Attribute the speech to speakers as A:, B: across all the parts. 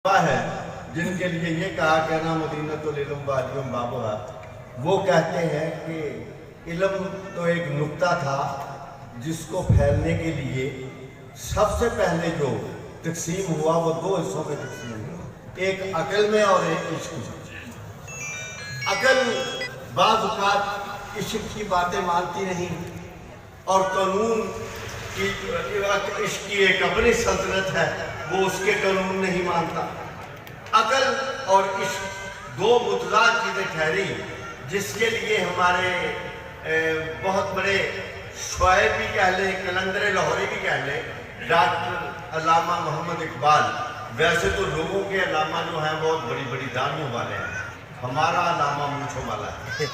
A: ہے جن کے لیے یہ کہا کہنا مدینۃ العلم وعلیم بابھا، وہ کہتے ہیں کہ علم تو ایک نقطہ تھا جس کو پھیلنے کے لیے سب سے پہلے جو تقسیم ہوا وہ دو حصوں میں تقسیم ہوا، ایک عقل میں اور ایک عشق میں۔ عقل بعض اوقات عشق کی باتیں مانتی نہیں اور قانون کی عشق کی ایک اپنی سلطنت ہے، وہ اس کے قانون نہیں مانتا۔ عقل اور عشق دو متضاد چیزیں ٹھہری جس کے لیے ہمارے بہت بڑے شاعر بھی کہہ لیں، قلندر لاہوری بھی کہہ لیں، ڈاکٹر علامہ محمد اقبال، ویسے تو لوگوں کے علامہ جو ہیں بہت بڑی بڑی داڑھیوں والے ہیں، ہمارا علامہ مونچھوں والا ہے،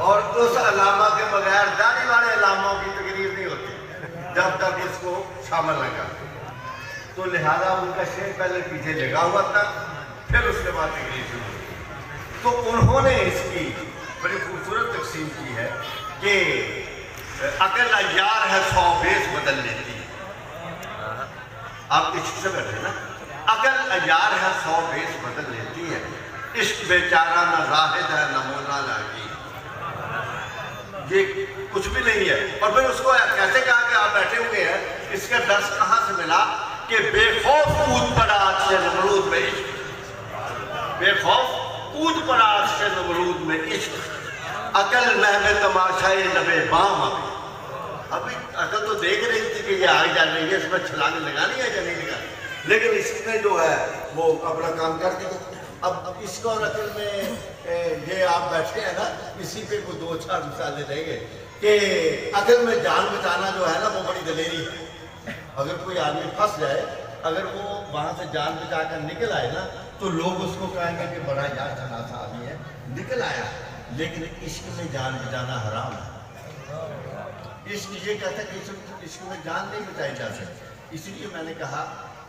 A: اور اس علامہ کے بغیر داڑھی والے علاموں کی تقریر نہیں ہوتی جب تک اس کو شامل نہ کرتے۔ تو لہذا ان کا شعر پہلے پیچھے لگا ہوا تھا، پھر اس کے بعد تقریر شروع ہوئی۔ تو انہوں نے اس کی بڑی خوبصورت تقسیم کی ہے کہ عقل عیار ہے 100 بیس بدل لیتی ہے۔ آپ عشق سے بیٹھے نا، عقل عیار ہے 100 بیس بدل لیتی ہے، عشق بیچارہ نہ زاہد ہے نہ مولا لاگی۔ یہ کچھ بھی نہیں ہے، اور پھر اس کو کیسے کہا کہ آپ بیٹھے ہوئے ہیں، اس کا درس کہاں سے ملا کہ بے خوف کود پڑا عرش نمرود میں عشق، بے خوف کود پڑا عرش نمرود میں عشق، عقل محو تماشائے لبے بام۔ ابھی عقل تو دیکھ رہی تھی کہ یہ آگے جا رہی ہے، اس میں چھلانگ لگانی ہے یا نہیں لگانی، لیکن اس نے جو ہے وہ اپنا کام کر دیا۔ اب اس کو اور عقل میں یہ آپ بیٹھے ہیں نا، اسی پہ کوئی 2-4 مثالیں دیں گے کہ عقل میں جان بچانا جو ہے نا وہ بڑی دلیری ہے۔ اگر کوئی آدمی پھنس جائے، اگر وہ وہاں سے جان بچا کر نکل آئے نا تو لوگ اس کو کہیں گے کہ بڑا یار چناسا آدمی ہے، نکل آیا۔ لیکن عشق میں جان بچانا حرام ہے۔ عشق یہ کہتا ہے کہ عشق میں جان نہیں بچائی جا سکتی، اس لیے میں نے کہا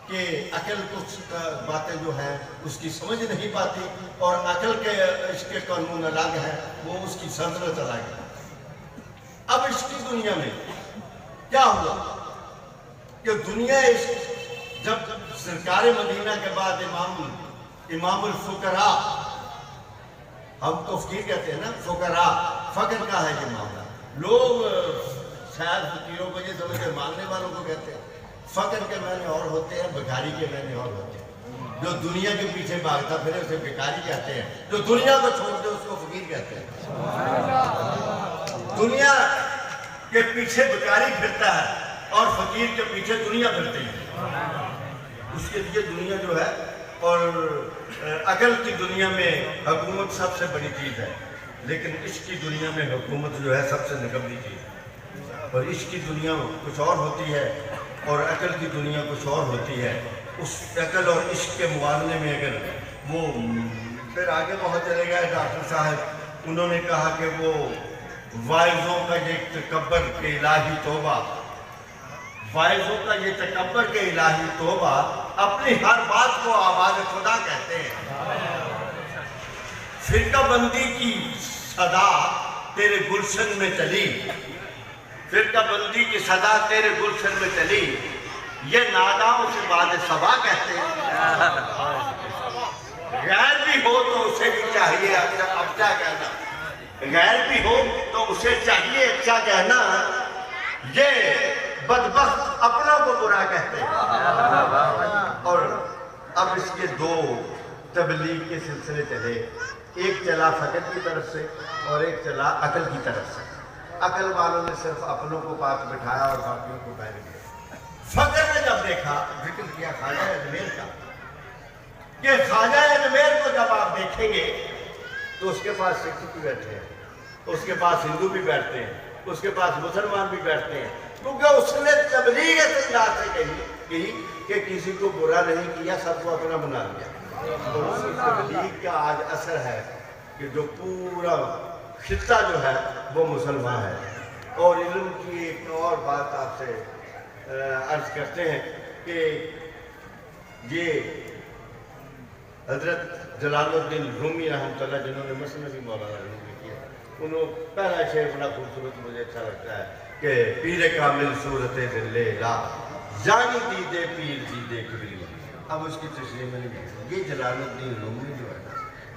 A: کہ عقل کچھ باتیں جو ہیں اس کی سمجھ نہیں پاتی، اور عقل کے عشق کے قانون الگ ہیں، وہ اس کی سلطنت الگ ہے۔ اب عشق کی دنیا میں کیا ہوا کہ دنیا عشق جب سرکار مدینہ کے بعد امام الفقراء، ہم تو فقیر کہتے ہیں نا، فقراء، فقر کا ہے یہ معاملہ، لوگ شاید فقیروں کو یہ سمجھتے مانگنے والوں کو کہتے ہیں، فقر کے معنی اور ہوتے ہیں، بھکاری کے معنی اور ہوتے ہیں۔ جو دنیا کے پیچھے بھاگتا پھرے اسے بھکاری کہتے ہیں، جو دنیا کو چھوڑ دے اس کو فقیر کہتے ہیں۔ دنیا کے پیچھے بھکاری پھرتا ہے اور فقیر کے پیچھے دنیا پھرتی ہے، اس کے لیے دنیا جو ہے، اور عقل کی دنیا میں حکومت سب سے بڑی چیز ہے، لیکن عشق کی دنیا میں حکومت جو ہے سب سے نکملی چیز ہے، اور عشق کی دنیا کچھ اور ہوتی ہے اور عقل کی دنیا کچھ اور ہوتی ہے۔ اس عقل اور عشق کے موازنے میں اگر وہ پھر آگے بہت چلے گئے ڈاکٹر صاحب، انہوں نے کہا کہ وہ واعظوں کا یہ تکبر کہ الہی توبہ، واعظوں کا یہ تکبر کہ الہی توبہ، اپنی ہر بات کو آواز خدا کہتے ہیں۔ فرقہ بندی کی صدا تیرے گلشن میں چلی، فرقہ بندی کی صدا تیرے گلشن میں چلی، یہ ناداؤں سے بعد صبا کہتے ہیں۔ غیر بھی ہو تو اسے بھی چاہیے اب کیا کہنا، غیر بھی ہو تو اسے چاہیے کیا کہنا، یہ بدبخت اپنا کو برا کہتے ہیں۔ اور اب اس کے دو تبلیغ کے سلسلے چلے، ایک چلا فقر کی طرف سے اور ایک چلا عقل کی طرف سے۔ عقل والوں نے صرف اپنوں کو پاس بٹھایا اور باقیوں کو پہلے دیا۔ فقر نے جب دیکھا، ذکر کیا خواجہ اجمیر کا، کہ خواجہ اجمیر کو جب آپ دیکھیں گے تو اس کے پاس سکھ بھی بیٹھے ہیں، اس کے پاس ہندو بھی بیٹھتے ہیں، اس کے پاس مسلمان بھی بیٹھتے ہیں، کیونکہ اس نے تبلیغ اس انداز سے کہی کہ کسی کو برا نہیں کیا، سب کو اپنا بنا لیا۔ تو اس تبلیغ کا آج اثر ہے کہ جو پورا خطہ جو ہے وہ مسلمان ہے۔ اور علم کی ایک اور بات آپ سے عرض کرتے ہیں کہ یہ حضرت جلال الدین رومی رحمۃ اللہ، جنہوں نے مثنوی مولانا رومی کیا، انہوں پہلا شعر بڑا خوبصورت مجھے اچھا لگتا ہے کہ پیر کامل صورت ذل لا، جانی دیدے پیر دیدے کبری، اب اس کی تشریح میں نہیں ہے. یہ جلال الدین رومی جو ہے نا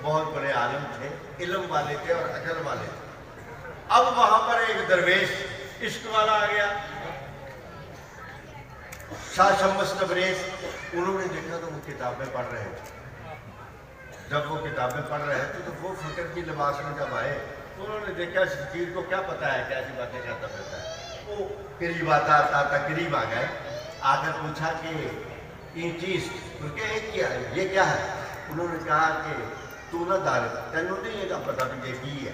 A: بہت بڑے عالم تھے, علم والے تھے اور عقل والے تھے. اب وہاں پر ایک درویش عشق والا آ گیا, شاہ شمس تبریز. انہوں نے دیکھا تو وہ کتابیں پڑھ رہے تھے. جب وہ کتابیں پڑھ رہے تھے تو وہ فقر کی لباس میں جب آئے تو انہوں نے دیکھا اس فقیر کو کیا پتا ہے, کیسی باتیں کرتا رہتا ہے. وہ قریب آتا قریب آ گئے, آ کر پوچھا کہ یہ چیز یہ کیا ہے. انہوں نے کہا کہ تو نہ دار, تینوں نہیں یہ پتا بھی یہ کی ہے,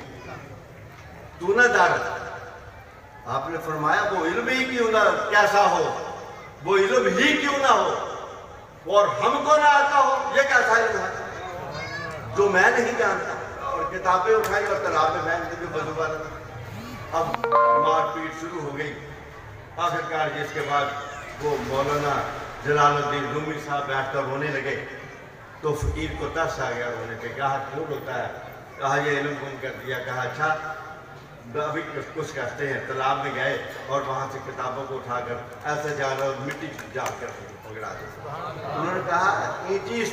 A: تو نہ دار. آپ نے فرمایا وہ علم ہی کیوں نہ کیسا ہو, وہ علم ہی کیوں نہ ہو اور ہم کو نہ آتا ہو, یہ کیسا علم ہے جو میں نہیں جانتا. اور کتابیں اٹھائی اور تالاب میں پھینک دی وضو والا. اب مار پیٹ شروع ہو گئی. آخرکار جس کے بعد وہ مولانا جلال الدین رومی صاحب بیٹھ کر رونے لگے تو فقیر کو ترس آ گیا رونے پہ. کہا کیوں روتا ہے؟ کہا یہ علم گم کر دیا. کہا اچھا ابھی کچھ کرتے ہیں. تالاب میں گئے اور وہاں سے کتابوں کو اٹھا کر ایسے جا رہا اور مٹی جا کر پکڑا دیا. انہوں نے کہا یہ چیز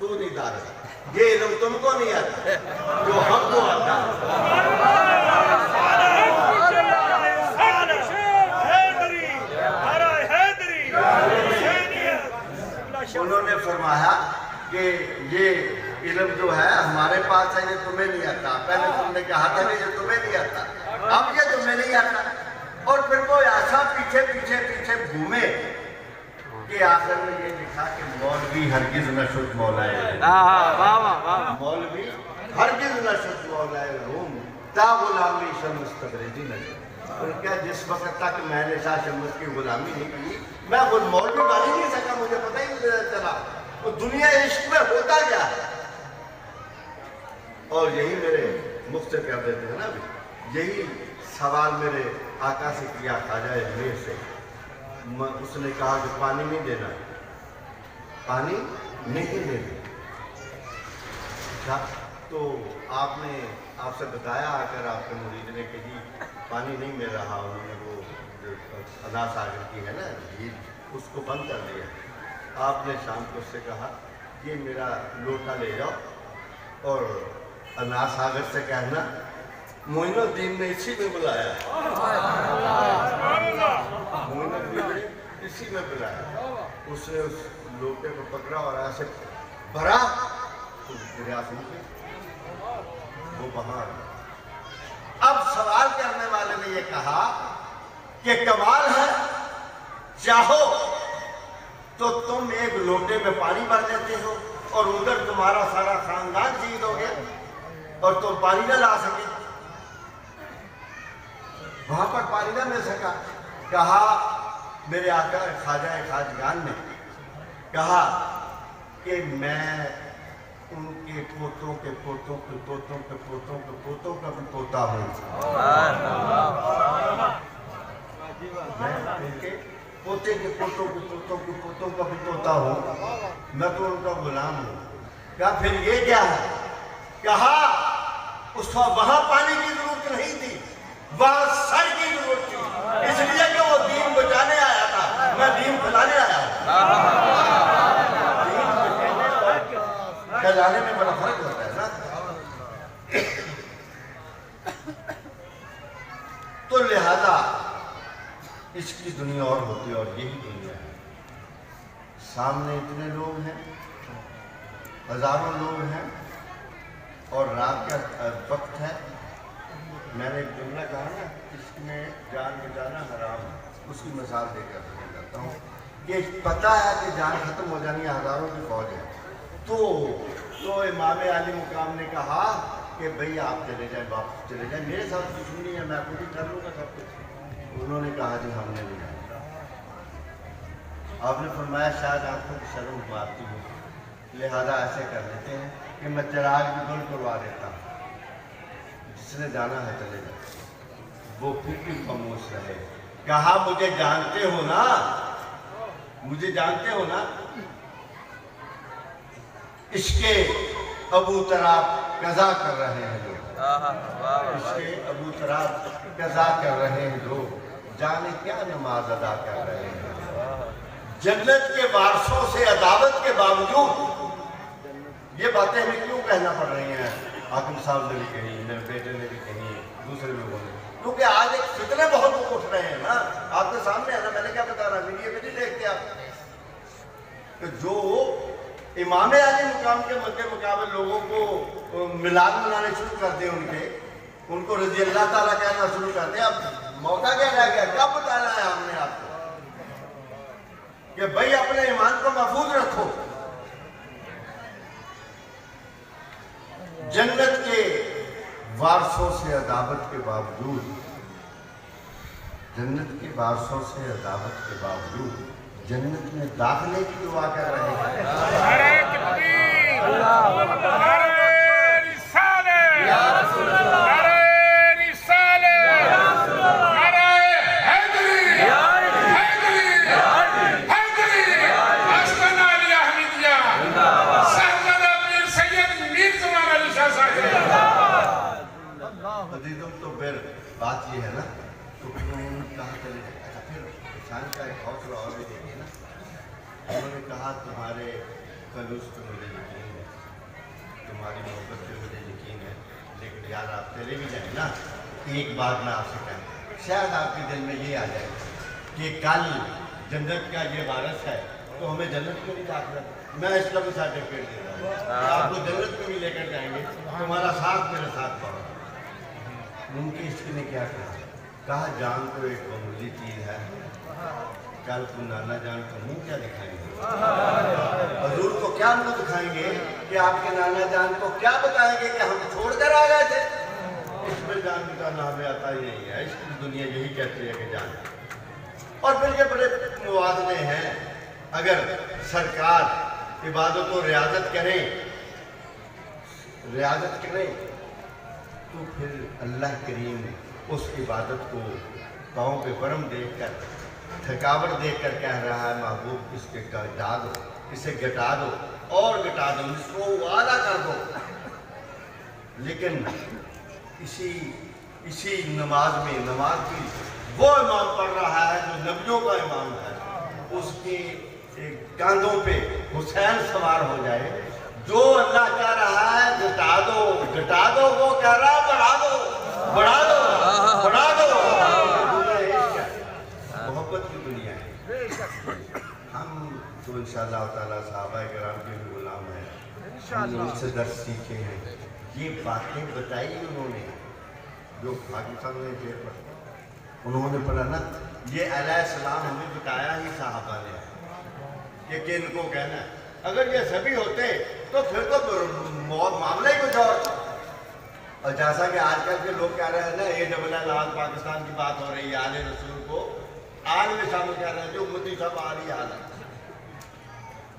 A: تو نہیں دار, یہ علم تم کو نہیں آتا جو ہم کو آتا ہے. انہوں نے فرمایا کہ یہ علم جو ہے ہمارے پاس ہے, یہ تمہیں نہیں آتا. پہلے تم نے کہا تھا کہ یہ تمہیں نہیں آتا, اب یہ تمہیں نہیں آتا. اور پھر وہ ایسا پیچھے گھومے کہ آخر میں یہ لکھا کہ مولوی ہرگز نہ شد مولائے, مولوی ہرگز نہ شد مولائے روم تا غلامی شمس تبریزی نہ شد. اور کیا جس وقت تک میں نے شاہ شمس کی غلامی نہیں کی میں وہ مولوی بن ہی نہیں سکا. مجھے پتہ ہی نہیں چلا وہ دنیا عشق میں ہوتا کیا ہے. اور یہی میرے مخ سے کر دیتے ہیں نا, ابھی یہی سوال میرے آقا سے کیا خواجہ اجمیر سے. اس نے کہا کہ پانی نہیں دینا, پانی نہیں دینا. تو آپ نے آپ سے بتایا آ کر آپ کے مرید نے کہ جی پانی نہیں مل رہا. انہوں نے وہ انا ساگر کی ہے نا جھیل, اس کو بند کر دیا. آپ نے شام کو اس سے کہا یہ میرا لوٹا لے جاؤ اور انا ساگر سے کہنا معین الدین نے اسی میں بلایا, معین الدین نے اسی میں بلایا. اس نے اس لوٹے کو پکڑا اور ایسے بھرا تو دریا سن وہ باہر. اب سوال کرنے والے نے یہ کہا کہ کمال ہے, چاہو تو تم ایک لوٹے میں پانی بھر دیتے ہو اور ادھر تمہارا سارا خاندان شہید ہو گیا اور تم پانی نہ لا سکے, وہاں پر پانی نہ مل سکا. کہا میرے آقا خواجہ خواجگان نے کہا کہ میں ان کے پوتوں کے پوتوں کے پوتوں کے پوتوں کے پوتوں کا بھی پوتا ہوں. میں ان کے پوتے کے پوتوں کے پوتوں کے پوتوں کا بھی پوتا ہوں, میں تو ان کا غلام ہوں. کہا پھر یہ کیا ہے؟ کہا اس وقت وہاں پانی کی ضرورت نہیں تھی, وہاں سر کی ضرورت تھی, اس لیے کہ وہ دین بچانے آیا تھا, میں دین پھیلانے آیا ہوں. پھیلانے میں بڑا فرق ہوتا ہے نا. تو لہذا اس کی دنیا اور ہوتی ہے اور یہی دنیا ہے. سامنے اتنے لوگ ہیں, ہزاروں لوگ ہیں اور رات کا وقت ہے. میں نے ایک جملہ کہا نا اس میں جان بچانا حرام ہے, اس کی مثال دے کر جاتا ہوں کہ پتہ ہے کہ جان ختم ہو جانی ہے, ہزاروں کی فوج ہے. تو امام علی مقام نے کہا کہ بھئی آپ چلے جائیں, واپس چلے جائیں, میرے ساتھ دشمنی ہے, میں خود ہی کر لوں گا سب کچھ. انہوں نے کہا جی ہم نے نہیں آیا. آپ نے فرمایا شاید آنکھوں کی شرم مارتی ہوں, لہذا ایسے کر لیتے ہیں کہ میں چراغ بھی گل کروا دیتا ہوں, جس نے جانا ہے چلے جائے, وہ پھر بھی خاموش رہے. کہا مجھے جانتے ہو نا, مجھے جانتے ہو نا, عشق ابو تراب قضا کر رہے ہیں لوگ, عشق ابو تراب قضا کر رہے ہیں لوگ, جانے کیا نماز ادا کر رہے ہیں, جنت کے وارثوں سے عداوت کے باوجود یہ باتیں ہمیں کیوں کہنا پڑ رہی ہیں؟ حاکم صاحب نے بھی کہی، میرے بیٹے نے بھی کہی، دوسرے لوگوں نے، کیونکہ آج ایک فتنے بہت اٹھ رہے ہیں نا، آپ کے سامنے ہے نا، میں نے کیا بتا رہا میڈیا میں نہیں دیکھتے آپ کہ جو امام علی مقام کے مد مقابل لوگوں کو میلاد منانے شروع کر دیں، ان کو رضی اللہ تعالیٰ کہنا شروع کر دیں. اب موقع کیا رہ گیا؟ کیا بتانا ہے ہم نے آپ کو کہ بھائی اپنے ایمان کو محفوظ رکھو. جنت کے وارثوں سے عداوت کے باوجود، جنت کے وارثوں سے عداوت کے باوجود جنت میں داخلے کی دعا کر رہے ہیں.
B: نعرہ تکبیر، نعرہ رسالت، نعرہ رسالت، نعرہ حیدری، حیدری، آستانہ علی احمدیہ، صاحبزادہ پیر سید میر زمان علی شاہ صاحب.
A: عزیزوں تو پھر بات یہ ہے نا، تو کہاں چلے جائے؟ اچھا پھر انسان کا ایک حوصلہ اور بھی دیکھیے نا. انہوں نے کہا تمہارے خلوص پہ مجھے یقین ہے، تمہاری محبت پہ مجھے یقین ہے، لیکن یار آپ چلے بھی جائیں نا، ایک بات میں آپ سے کہوں، شاید آپ کے دل میں یہ آ جائے کہ کل جنت کا یہ وارث ہے تو ہمیں جنت میں نہیں داخلہ. میں اس کا بھی سرٹیفکیٹ دے رہا ہوں، آپ کو جنت میں بھی لے کر جائیں گے، تمہارا ساتھ میرے ساتھ پڑھو. ان کی اس نے کیا کہا جان تو ایک معمولی چیز ہے، کل کو نانا جان کو منہ کیا دکھائیں گے؟ حضور کو کیا منہ دکھائیں گے کہ آپ کے نانا جان کو کیا بتائیں گے کہ ہم چھوڑ کر آ گئے تھے؟ اس میں جان کا نام آتا ہی نہیں ہے، اس کی دنیا یہی کہتی ہے کہ جان. اور پھر یہ بڑے موازنے ہیں. اگر سرکار عبادت و ریاضت کریں تو پھر اللہ کریم اس عبادت کو پاؤں پہ برم دیکھ کر، تھکاوٹ دیکھ کر کہہ رہا ہے محبوب اس کے گٹا دو، اسے گٹا دو اور گٹا دو، اس کو وعدہ کر دو. لیکن اسی نماز میں، نماز کی وہ امام پڑھ رہا ہے جو نبیوں کا امام ہے، اس کے کاندھوں پہ حسین سوار ہو جائے. جو اللہ کہہ رہا ہے گٹا دو گٹا دو، وہ کہہ رہا ہے بڑھا دو بڑھا دو بڑھا دو. محبت کی دنیا ہے. ہم تو انشاءاللہ تعالیٰ صحابہ کرام کے بھی غلام ہیں، ہم نے ان سے درس سیکھے ہیں. یہ باتیں بتائی انہوں نے جو پاکستان میں جیل پر انہوں نے پڑھا نا، یہ علیہ السلام ہمیں بتایا ہی صحابہ نے کہ کن کو کہنا ہے. اگر یہ سبھی ہوتے تو پھر تو معاملہ ہی کچھ اور. اور جیسا کہ آج کل کے لوگ کہہ رہے ہیں نا، ALL پاکستان کی بات ہو رہی ہے، آل رسول کو آل میں شامل کہہ رہے ہیں، جو امتی سب آل ہی آل ہے.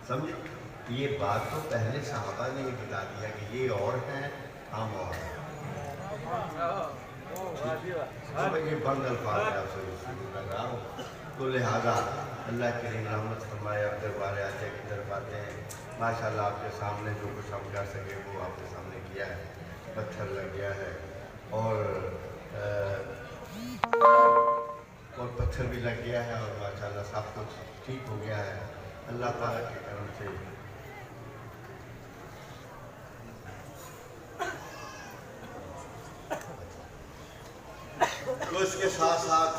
A: سمجھے؟ یہ بات تو پہلے صحابہ نے ہی بتا دیا کہ یہ اور ہیں، ہم اور ہیں. یہ بند الفاظ ہے آپ سے رسول لگا ہوں. تو لہٰذا اللہ کریم رحمت فرمائے. اب دربار آتے کی طرف آتے ہیں. ماشاءاللہ آپ کے سامنے جو کچھ ہم کر سکے وہ آپ کے سامنے کیا ہے. پتھر لگ گیا ہے اور پتھر بھی لگ گیا ہے اور ماشاءاللہ سب کچھ ٹھیک ہو گیا ہے اللہ تعالیٰ کے کرم سے. تو اس کے ساتھ ساتھ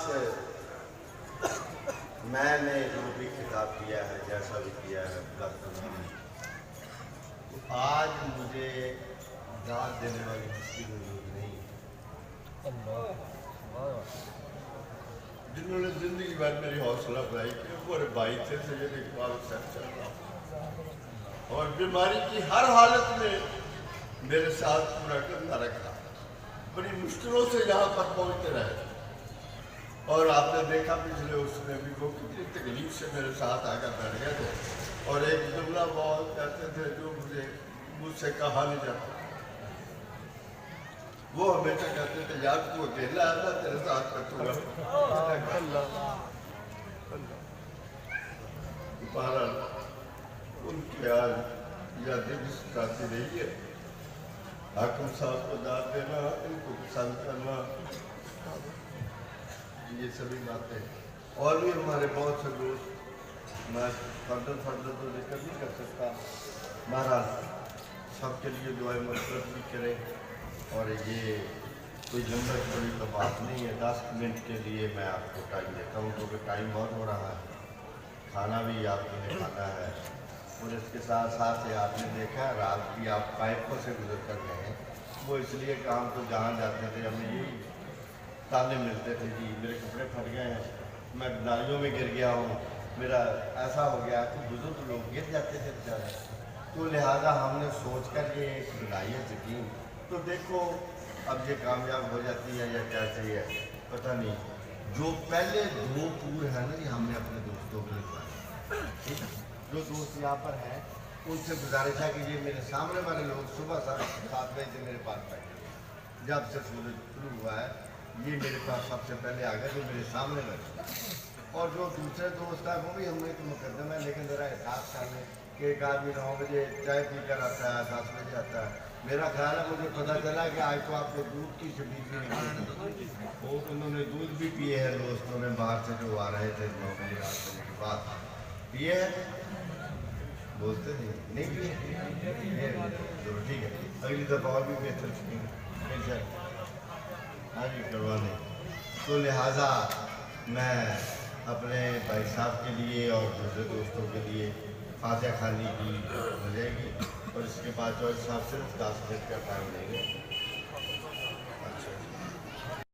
A: میں نے جو بھی خطاب کیا ہے، جیسا بھی کیا ہے، آج مجھے داد دینے والی ہستی موجود نہیں، جنہوں نے زندگی بھر میری حوصلہ افزائی کی. وہ بھائی تھے سید اقبال صاحب چل رہا اور بیماری کی ہر حالت میں میرے ساتھ پورا کرنا رکھا. بڑی مشکلوں سے یہاں پر پہنچتے رہے اور آپ نے دیکھا پچھلے اس میں بھی وہ کتنی تکلیف سے میرے ساتھ آ کر بیٹھ گئے تھے اور ایک جملہ بہت کہتے تھے جو مجھ سے کہا نہیں جاتا. وہ ہمیشہ کہتے تھے یار تو اکیلا ہے نا، تیرے ساتھ کرتوں گا. بہرحال ان کی آج یادیں بھی ستاتی رہی ہے. حاکم صاحب کو داد دینا، ان کو پسند کرنا، یہ سبھی باتیں. اور بھی ہمارے بہت سے دوست میں فردر تو ذکر نہیں کر سکتا. بہرحال سب کے لیے دعائیں مغفرت بھی کریں. اور یہ کوئی لمبی چوڑی تو بات نہیں ہے. 10 منٹ کے لیے میں آپ کو ٹائم دیتا ہوں کیونکہ ٹائم بہت ہو رہا ہے. کھانا بھی آپ نے کھانا ہے اور اس کے ساتھ ساتھ آپ نے دیکھا ہے رات بھی آپ پائپوں سے گزر کر گئے ہیں. وہ اس لیے کہ ہم تو جہاں جاتے تھے ہمیں یہی تانے ملتے تھے جی میرے کپڑے پھٹ گئے ہیں, میں نالیوں میں گر گیا ہوں, میرا ایسا ہو گیا کہ بزرگ لوگ گر جاتے تھے بیچارے. تو لہٰذا ہم نے سوچ کر یہ ایک ہدایت کی. تو دیکھو اب یہ کامیاب ہو جاتی ہے یا کیسے ہے پتہ نہیں. جو پہلے 2 پور ہیں نا یہ ہم نے اپنے دوستوں کو لکھوائے. ٹھیک ہے, جو دوست یہاں پر ہیں ان سے گزارش ہے کہ یہ میرے سامنے والے لوگ صبح 7 بجے سے میرے پاس بیٹھے ہیں. جب سے سورج شروع ہوا ہے یہ میرے پاس سب سے پہلے آ گئے جو میرے سامنے بیٹھے. اور جو دوسرے دوست ہیں وہ بھی ہم نے تو مقدمہ ہے لیکن ذرا احساس کر لیں کہ ایک آدمی 9 بجے چائے پی کر آتا ہے, 10 بجے آتا ہے. میرا خیال ہے مجھے پتہ چلا کہ آج تو آپ کو دودھ کی شبیر بھی نکلی. وہ انہوں نے دودھ بھی پیے ہیں دوستوں نے باہر سے جو آ رہے تھے 9 بجے 8 بجے کے بعد پیے ہیں. بولتے نہیں پیے چلو ٹھیک ہے اگلی دفعہ اور بھی بہتر پیئیں. ہاں جی کروا دیں. تو لہٰذا میں اپنے بھائی صاحب کے لیے اور دوسرے دوستوں کے لیے فاتحہ خوانی کی ہو جائے گی اور اس کے بعد جو صاحب صرف 10 منٹ کا ٹائم لیں گے.